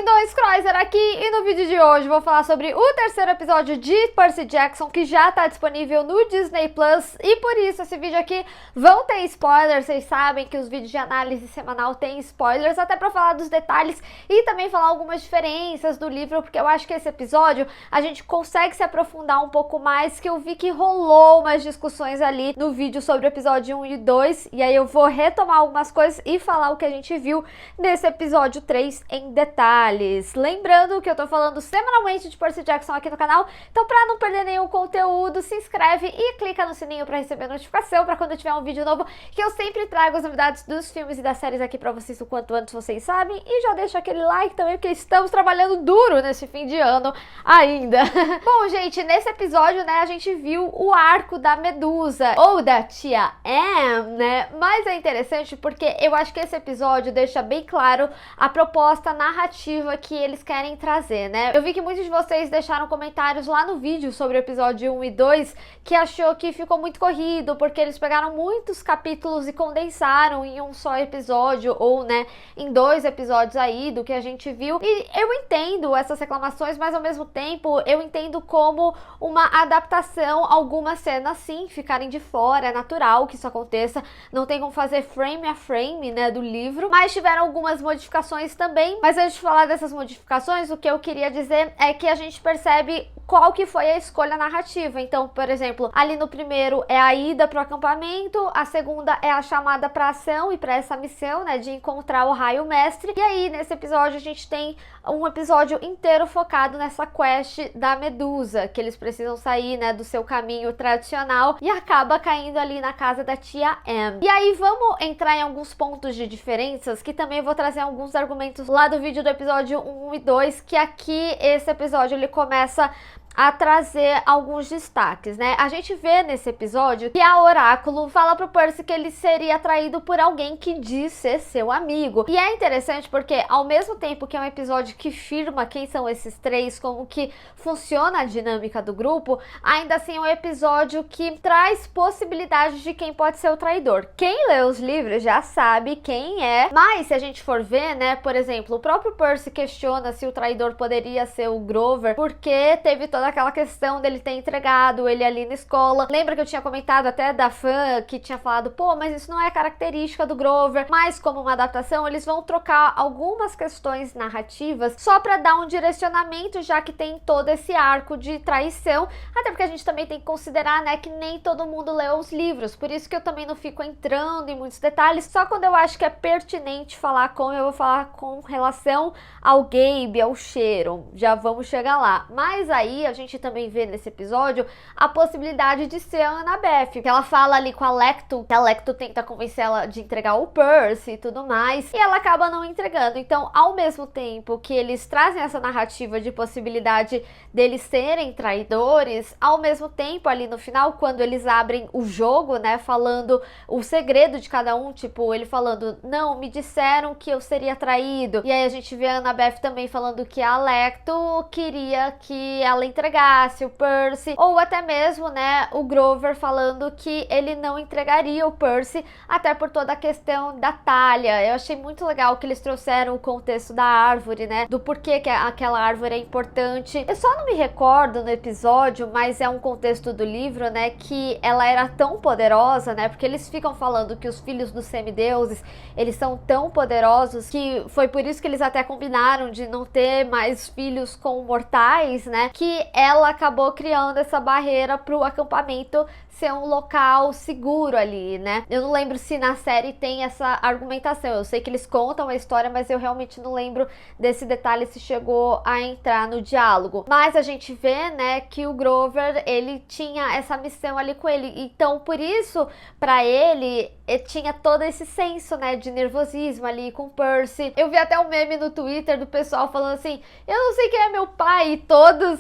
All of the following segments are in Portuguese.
Lindões, Croiser aqui, e no vídeo de hoje vou falar sobre o terceiro episódio de Percy Jackson, que já tá disponível no Disney Plus, e por isso esse vídeo aqui vão ter spoilers. Vocês sabem que os vídeos de análise semanal têm spoilers, até pra falar dos detalhes e também falar algumas diferenças do livro, porque eu acho que esse episódio a gente consegue se aprofundar um pouco mais, que eu vi que rolou umas discussões ali no vídeo sobre o episódio 1 e 2, e aí eu vou retomar algumas coisas e falar o que a gente viu nesse episódio 3 em detalhes. Lembrando que eu tô falando semanalmente de Percy Jackson aqui no canal, então pra não perder nenhum conteúdo, se inscreve e clica no sininho pra receber notificação pra quando tiver um vídeo novo, que eu sempre trago as novidades dos filmes e das séries aqui pra vocês o quanto antes vocês sabem, e já deixa aquele like também, porque estamos trabalhando duro nesse fim de ano ainda. Bom, gente, nesse episódio, né, a gente viu o arco da Medusa, ou da Tia M, né, mas é interessante porque eu acho que esse episódio deixa bem claro a proposta narrativa que eles querem trazer, né? Eu vi que muitos de vocês deixaram comentários lá no vídeo sobre o episódio 1 e 2 que achou que ficou muito corrido, porque eles pegaram muitos capítulos e condensaram em um só episódio, ou, né, em 2 episódios aí do que a gente viu. E eu entendo essas reclamações, mas ao mesmo tempo eu entendo como uma adaptação. Algumas cenas sim ficarem de fora, é natural que isso aconteça, não tem como fazer frame a frame, né, do livro, mas tiveram algumas modificações também. Mas antes de falar dessas modificações, o que eu queria dizer é que a gente percebe qual que foi a escolha narrativa. Então, por exemplo, ali no primeiro é a ida pro acampamento, a segunda é a chamada pra ação e pra essa missão, né, de encontrar o Raio Mestre. E aí, nesse episódio, a gente tem um episódio inteiro focado nessa quest da Medusa, que eles precisam sair, né, do seu caminho tradicional, e acaba caindo ali na casa da Tia M. E aí, vamos entrar em alguns pontos de diferenças, que também eu vou trazer alguns argumentos lá do vídeo do episódio 1 e 2, que aqui, esse episódio, ele começa a trazer alguns destaques, né? A gente vê nesse episódio que a Oráculo fala pro Percy que ele seria atraído por alguém que diz ser seu amigo. E é interessante porque, ao mesmo tempo que é um episódio que firma quem são esses três, como que funciona a dinâmica do grupo, ainda assim é um episódio que traz possibilidades de quem pode ser o traidor. Quem lê os livros já sabe quem é, mas se a gente for ver, né, por exemplo, o próprio Percy questiona se o traidor poderia ser o Grover, porque teve toda aquela questão dele ter entregado ele ali na escola. Lembra que eu tinha comentado até da fã que tinha falado, pô, mas isso não é característica do Grover, mas como uma adaptação eles vão trocar algumas questões narrativas só pra dar um direcionamento, já que tem todo esse arco de traição, até porque a gente também tem que considerar, né, que nem todo mundo leu os livros, por isso que eu também não fico entrando em muitos detalhes, só quando eu acho que é pertinente falar com, eu vou falar com relação ao Gabe, ao cheiro, já vamos chegar lá. Mas aí a gente também vê nesse episódio a possibilidade de ser a Annabeth, que ela fala ali com a Lecto, que a Lecto tenta convencer ela de entregar o Percy e tudo mais, e ela acaba não entregando. Então, ao mesmo tempo que eles trazem essa narrativa de possibilidade deles serem traidores, ao mesmo tempo ali no final, quando eles abrem o jogo, né, falando o segredo de cada um, tipo, ele falando, não, me disseram que eu seria traído, e aí a gente vê a Annabeth também falando que a Lecto queria que ela entregasse o Percy, ou até mesmo, né, o Grover falando que ele não entregaria o Percy, até por toda a questão da talha. Eu achei muito legal que eles trouxeram o contexto da árvore, né, do porquê que aquela árvore é importante. Eu só não me recordo no episódio, mas é um contexto do livro, né, que ela era tão poderosa, né, porque eles ficam falando que os filhos dos semideuses, eles são tão poderosos que foi por isso que eles até combinaram de não ter mais filhos com mortais, né, que ela acabou criando essa barreira pro acampamento ser um local seguro ali, né? Eu não lembro se na série tem essa argumentação, eu sei que eles contam a história, mas eu realmente não lembro desse detalhe se chegou a entrar no diálogo. Mas a gente vê, né, que o Grover, ele tinha essa missão ali com ele, então por isso, pra ele tinha todo esse senso, né, de nervosismo ali com o Percy. Eu vi até um meme no Twitter do pessoal falando assim, eu não sei quem é meu pai, e todos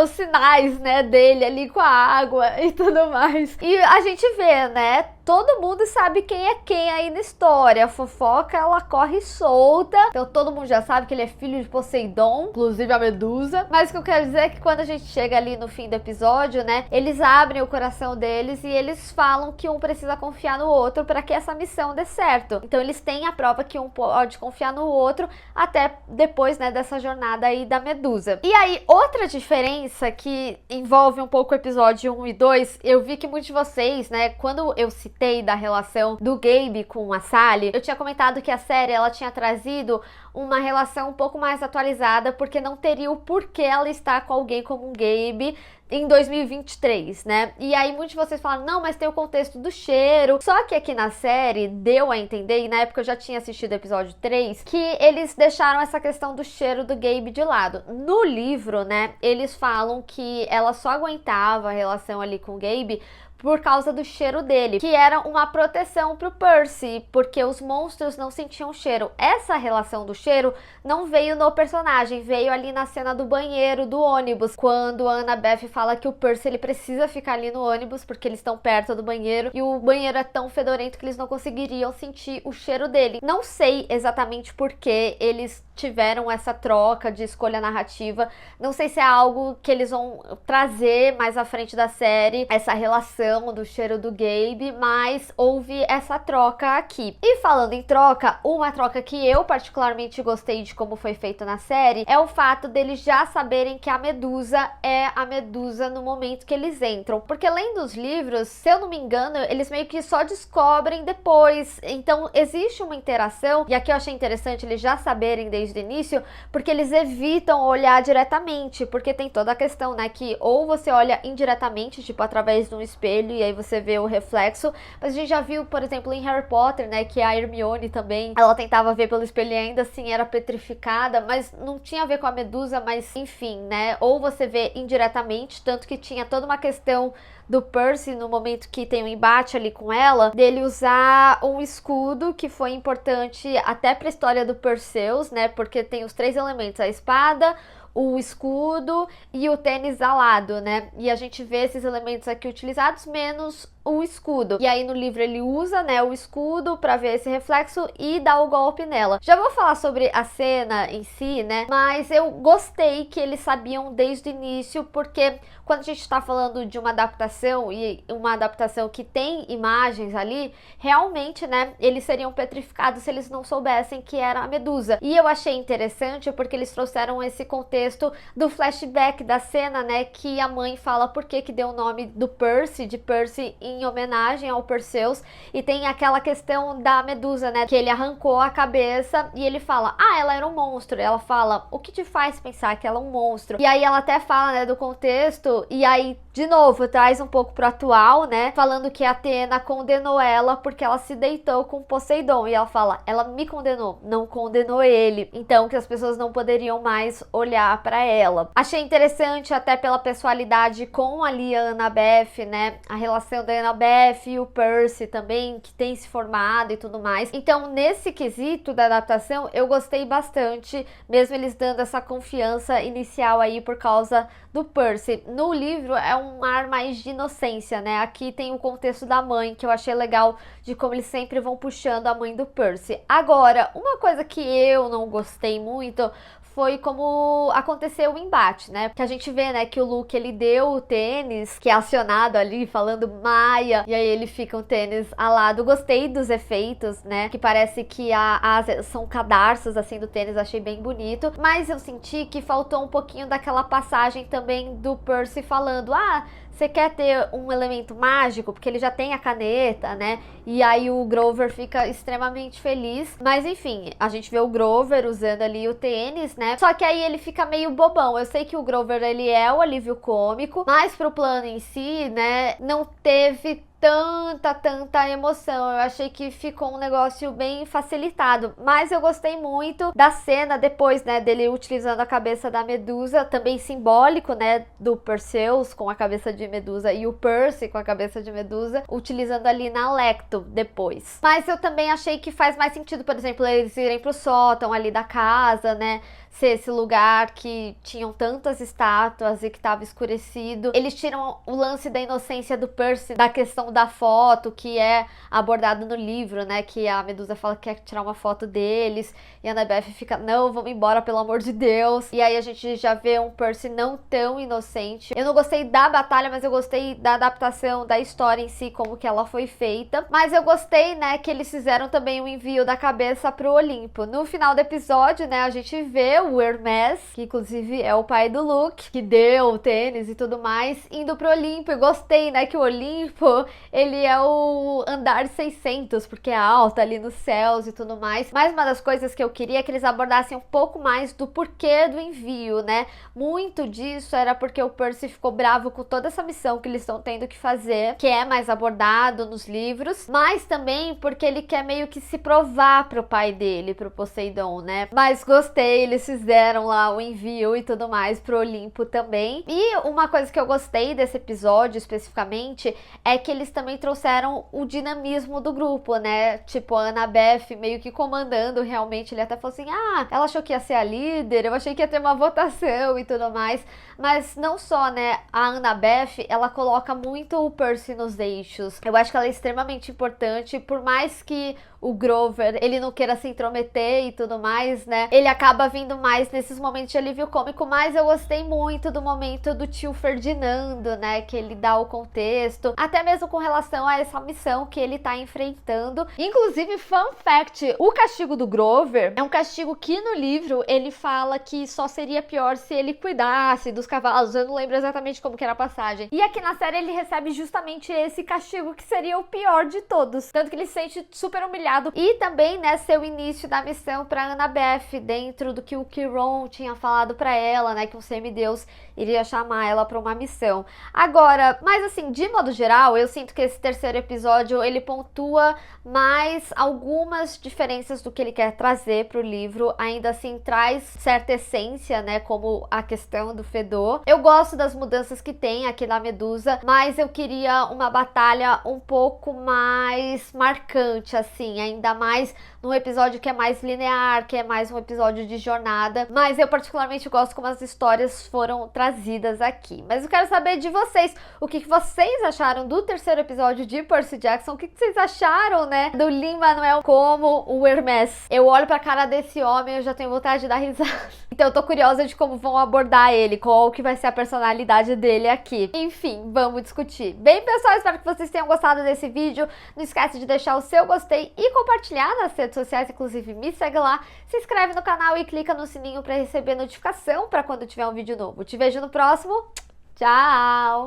os sinais, né, dele ali com a água e tudo mais. E a gente vê, né, todo mundo sabe quem é quem aí na história. A fofoca, ela corre solta. Então todo mundo já sabe que ele é filho de Poseidon, inclusive a Medusa. Mas o que eu quero dizer é que quando a gente chega ali no fim do episódio, né, eles abrem o coração deles e eles falam que um precisa confiar no outro para que essa missão dê certo. Então eles têm a prova que um pode confiar no outro até depois, né, dessa jornada aí da Medusa. E aí, outra diferença que envolve um pouco o episódio 1 e 2, eu vi que muitos de vocês, né, quando eu citei da relação do Gabe com a Sally, eu tinha comentado que a série, ela tinha trazido uma relação um pouco mais atualizada, porque não teria o porquê ela estar com alguém como um Gabe em 2023, né? E aí muitos de vocês falaram, não, mas tem o contexto do cheiro. Só que aqui na série deu a entender, e na época eu já tinha assistido o episódio 3, que eles deixaram essa questão do cheiro do Gabe de lado. No livro, né, eles falam que ela só aguentava a relação ali com o Gabe por causa do cheiro dele, que era uma proteção pro Percy, porque os monstros não sentiam cheiro. Essa relação do cheiro não veio no personagem, veio ali na cena do banheiro, do ônibus, quando a Annabeth fala que o Percy, ele precisa ficar ali no ônibus, porque eles estão perto do banheiro, e o banheiro é tão fedorento que eles não conseguiriam sentir o cheiro dele. Não sei exatamente por que eles tiveram essa troca de escolha narrativa, não sei se é algo que eles vão trazer mais à frente da série, essa relação do cheiro do Gabe, mas houve essa troca aqui. E falando em troca, uma troca que eu particularmente gostei de como foi feita na série, é o fato deles já saberem que a Medusa é a Medusa no momento que eles entram, porque lendo os livros, se eu não me engano, eles meio que só descobrem depois, então existe uma interação, e aqui eu achei interessante eles já saberem desde o início, porque eles evitam olhar diretamente, porque tem toda a questão, né, que ou você olha indiretamente, tipo através de um espelho, e aí você vê o reflexo, mas a gente já viu, por exemplo, em Harry Potter, né, que a Hermione também, ela tentava ver pelo espelho e ainda assim era petrificada, mas não tinha a ver com a Medusa, mas enfim, né, ou você vê indiretamente, tanto que tinha toda uma questão do Percy no momento que tem um embate ali com ela, dele usar um escudo que foi importante até para a história do Perseus, né, porque tem os 3 elementos, a espada, o escudo e o tênis alado, né? E a gente vê esses elementos aqui utilizados, menos o escudo. E aí no livro ele usa, né, o escudo para ver esse reflexo e dá o golpe nela. Já vou falar sobre a cena em si, né? Mas eu gostei que eles sabiam desde o início, porque quando a gente está falando de uma adaptação e uma adaptação que tem imagens ali, realmente, né, eles seriam petrificados se eles não soubessem que era a Medusa. E eu achei interessante porque eles trouxeram esse contexto do flashback da cena, né, que a mãe fala por que deu o nome do Percy, de Percy em homenagem ao Perseus, e tem aquela questão da Medusa, né, que ele arrancou a cabeça e ele fala, ah, ela era um monstro, ela fala, o que te faz pensar que ela é um monstro? E aí ela até fala, né, do contexto, e aí, de novo, traz um pouco pro atual, né, falando que a Atena condenou ela porque ela se deitou com Poseidon, e ela fala, ela me condenou, não condenou ele, então que as pessoas não poderiam mais olhar pra ela. Achei interessante até pela pessoalidade com a Annabeth, né, a relação da Annabeth e o Percy também, que tem se formado e tudo mais. Então, nesse quesito da adaptação, eu gostei bastante, mesmo eles dando essa confiança inicial aí por causa do Percy. No livro é um ar mais de inocência, né? Aqui tem o contexto da mãe, que eu achei legal, de como eles sempre vão puxando a mãe do Percy. Agora, uma coisa que eu não gostei muito foi como aconteceu o embate, né? Porque a gente vê, né, que o Luke, ele deu o tênis, que é acionado ali, falando Maia, e aí ele fica um tênis alado. Gostei dos efeitos, né? Que parece que são cadarços, assim, do tênis, achei bem bonito. Mas eu senti que faltou um pouquinho daquela passagem também do Percy falando, ah, você quer ter um elemento mágico? Porque ele já tem a caneta, né? E aí o Grover fica extremamente feliz. Mas enfim, a gente vê o Grover usando ali o tênis, né? Só que aí ele fica meio bobão. Eu sei que o Grover, ele é o alívio cômico, mas pro plano em si, né, não teve tanta emoção. Eu achei que ficou um negócio bem facilitado, mas eu gostei muito da cena depois, né, dele utilizando a cabeça da Medusa, também simbólico, né, do Perseus com a cabeça de Medusa e o Percy com a cabeça de Medusa, utilizando ali na Lecto depois. Mas eu também achei que faz mais sentido, por exemplo, eles irem pro sótão ali da casa, né, ser esse lugar que tinham tantas estátuas e que estava escurecido. Eles tiram o lance da inocência do Percy, da questão questão da foto, que é abordado no livro, né, que a Medusa fala que quer tirar uma foto deles, e a Annabeth fica, não, vamos embora, pelo amor de Deus. E aí a gente já vê um Percy não tão inocente. Eu não gostei da batalha, mas eu gostei da adaptação, da história em si, como que ela foi feita. Mas eu gostei, né, que eles fizeram também o envio da cabeça pro Olimpo. No final do episódio, né, a gente vê o Hermes, que inclusive é o pai do Luke, que deu o tênis e tudo mais, indo pro Olimpo. E gostei, né, que o Olimpo, ele é o andar 600, porque é alto ali nos céus e tudo mais. Mas uma das coisas que eu queria é que eles abordassem um pouco mais do porquê do envio, né? Muito disso era porque o Percy ficou bravo com toda essa missão que eles estão tendo que fazer, que é mais abordado nos livros, mas também porque ele quer meio que se provar pro pai dele, pro Poseidon, né? Mas gostei, eles fizeram lá o envio e tudo mais pro Olimpo também. E uma coisa que eu gostei desse episódio especificamente é que eles também trouxeram o dinamismo do grupo, né? Tipo, a Annabeth meio que comandando realmente. Ele até falou assim, ela achou que ia ser a líder, eu achei que ia ter uma votação e tudo mais. Mas não só, né, a Annabeth, ela coloca muito o Percy nos eixos. Eu acho que ela é extremamente importante, por mais que o Grover, ele não queira se intrometer e tudo mais, né? Ele acaba vindo mais nesses momentos de alívio cômico, mas eu gostei muito do momento do tio Ferdinando, né? Que ele dá o contexto, até mesmo com relação a essa missão que ele tá enfrentando. Inclusive, fun fact, o castigo do Grover é um castigo que no livro ele fala que só seria pior se ele cuidasse dos cavalos. Eu não lembro exatamente como que era a passagem. E aqui na série ele recebe justamente esse castigo que seria o pior de todos. Tanto que ele se sente super humilhado. E também, né, ser o início da missão pra Annabeth, dentro do que o Chiron tinha falado pra ela, né, que um semideus iria chamar ela pra uma missão. Agora, mas assim, de modo geral, eu sinto que esse terceiro episódio, ele pontua mais algumas diferenças do que ele quer trazer pro livro, ainda assim traz certa essência, né, como a questão do fedor. Eu gosto das mudanças que tem aqui na Medusa, mas eu queria uma batalha um pouco mais marcante, assim, ainda mais num episódio que é mais linear, que é mais um episódio de jornada, mas eu particularmente gosto como as histórias foram trazidas aqui. Mas eu quero saber de vocês, o que vocês acharam do terceiro episódio de Percy Jackson, o que vocês acharam, né, do Lin-Manuel como o Hermes. Eu olho pra cara desse homem, eu já tenho vontade de dar risada. Então eu tô curiosa de como vão abordar ele, qual que vai ser a personalidade dele aqui. Enfim, vamos discutir. Bem, pessoal, espero que vocês tenham gostado desse vídeo. Não esquece de deixar o seu gostei e compartilhar nas redes sociais, inclusive me segue lá, se inscreve no canal e clica no sininho para receber notificação para quando tiver um vídeo novo. Te vejo no próximo. Tchau!